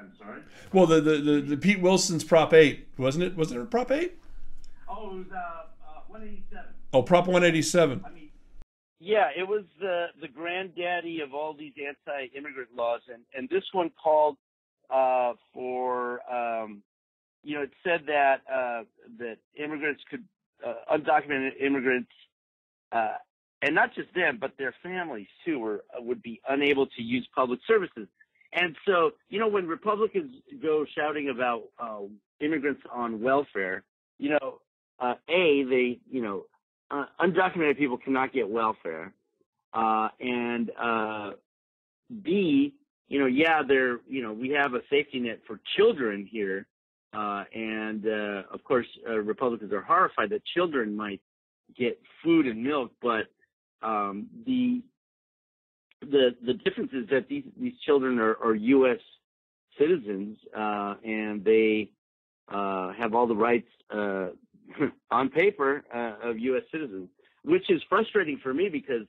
I'm sorry. Well, the Pete Wilson's Prop 8, wasn't it? Was it a Prop 8? Oh, it was 187. Oh, Prop 187. I mean, yeah, it was the granddaddy of all these anti-immigrant laws, and this one called for it said that that immigrants could undocumented immigrants and not just them but their families too would be unable to use public services. And so when Republicans go shouting about immigrants on welfare, they undocumented people cannot get welfare, and B, we have a safety net for children here, and of course, Republicans are horrified that children might get food and milk, but the difference is that these children are U.S. citizens, and they have all the rights on paper of U.S. citizens, which is frustrating for me because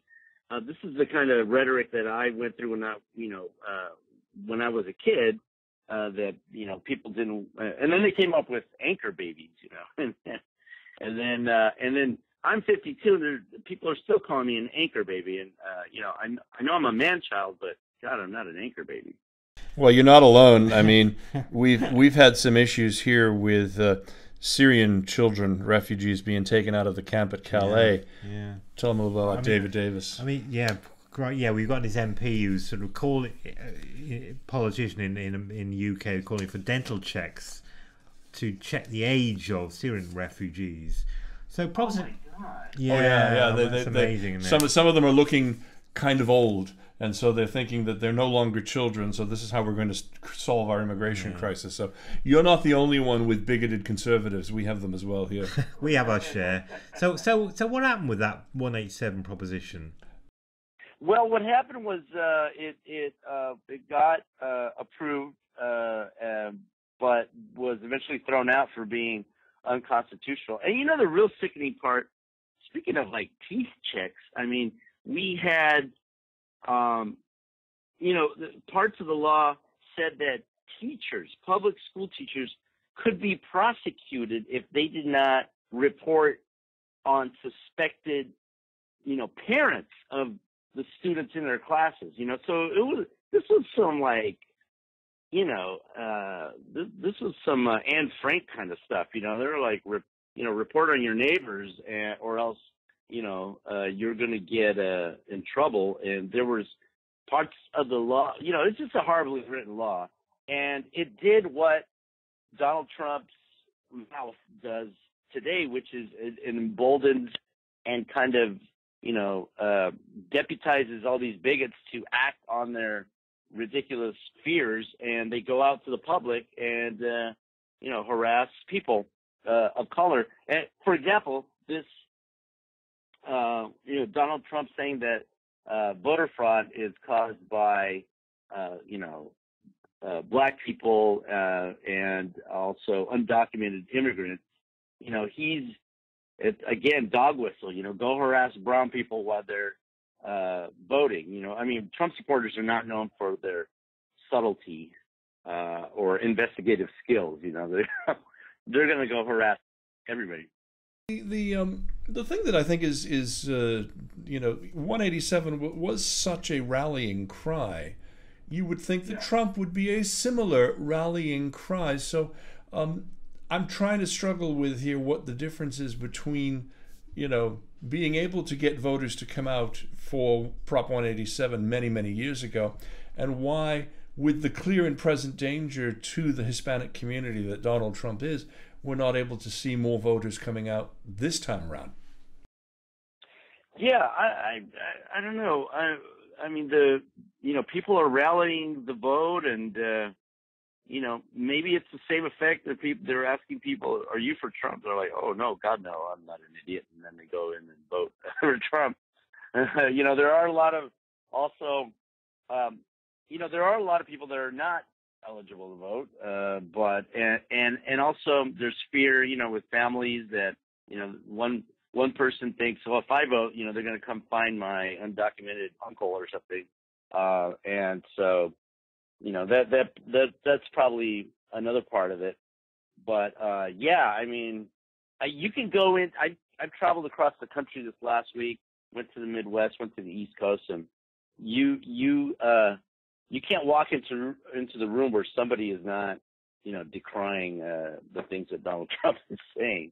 this is the kind of rhetoric that I went through when I was a kid. That people didn't, and then they came up with anchor babies, and then I'm 52, and people are still calling me an anchor baby, and I know I'm a man child, but God, I'm not an anchor baby. Well, you're not alone. I mean, we've had some issues here with Syrian children, refugees being taken out of the camp at Calais. Yeah. Tell them a little about David Davis. I mean, yeah, right. Yeah, we've got this MP who's sort of politician in the UK calling for dental checks to check the age of Syrian refugees. So probably, That's amazing. Isn't it? Some of them are looking kind of old, and so they're thinking that they're no longer children. So this is how we're going to solve our immigration crisis. So you're not the only one with bigoted conservatives. We have them as well here. We have our share. So what happened with that 187 proposition? Well, what happened was it got approved, but was eventually thrown out for being unconstitutional. And the real sickening part, speaking of like teeth checks, I mean, we had, parts of the law said that teachers, public school teachers, could be prosecuted if they did not report on suspected, parents of the students in their classes. So this was some like, this was some Anne Frank kind of stuff. They were like, report on your neighbors, or else, you're going to get in trouble. And there was parts of the law, it's just a horribly written law. And it did what Donald Trump's mouth does today, which is it emboldens and kind of, deputizes all these bigots to act on their ridiculous fears, and they go out to the public and harass people of color. And for example, this Donald Trump saying that voter fraud is caused by black people and also undocumented immigrants. It's again dog whistle. Go harass brown people while they're voting. I mean, Trump supporters are not known for their subtlety or investigative skills. They're going to go harass everybody. The thing that I think is 187 was such a rallying cry. You would think that Trump would be a similar rallying cry. So I'm trying to struggle with here what the difference is between being able to get voters to come out for Prop 187 many, many years ago, and why, with the clear and present danger to the Hispanic community that Donald Trump is, we're not able to see more voters coming out this time around. Yeah, I don't know. I mean, people are rallying the vote, and maybe it's the same effect that they're asking people, "Are you for Trump?" They're like, "Oh no, God no, I'm not an idiot," and then they go in and vote for Trump. There are a lot of there are a lot of people that are not eligible to vote, but also there's fear, with families that one person thinks, well, if I vote, they're going to come find my undocumented uncle or something, and so that's probably another part of it. But yeah, I mean, you can go in. I've traveled across the country this last week. Went to the Midwest, went to the East Coast, and you can't walk into the room where somebody is not decrying the things that Donald Trump is saying.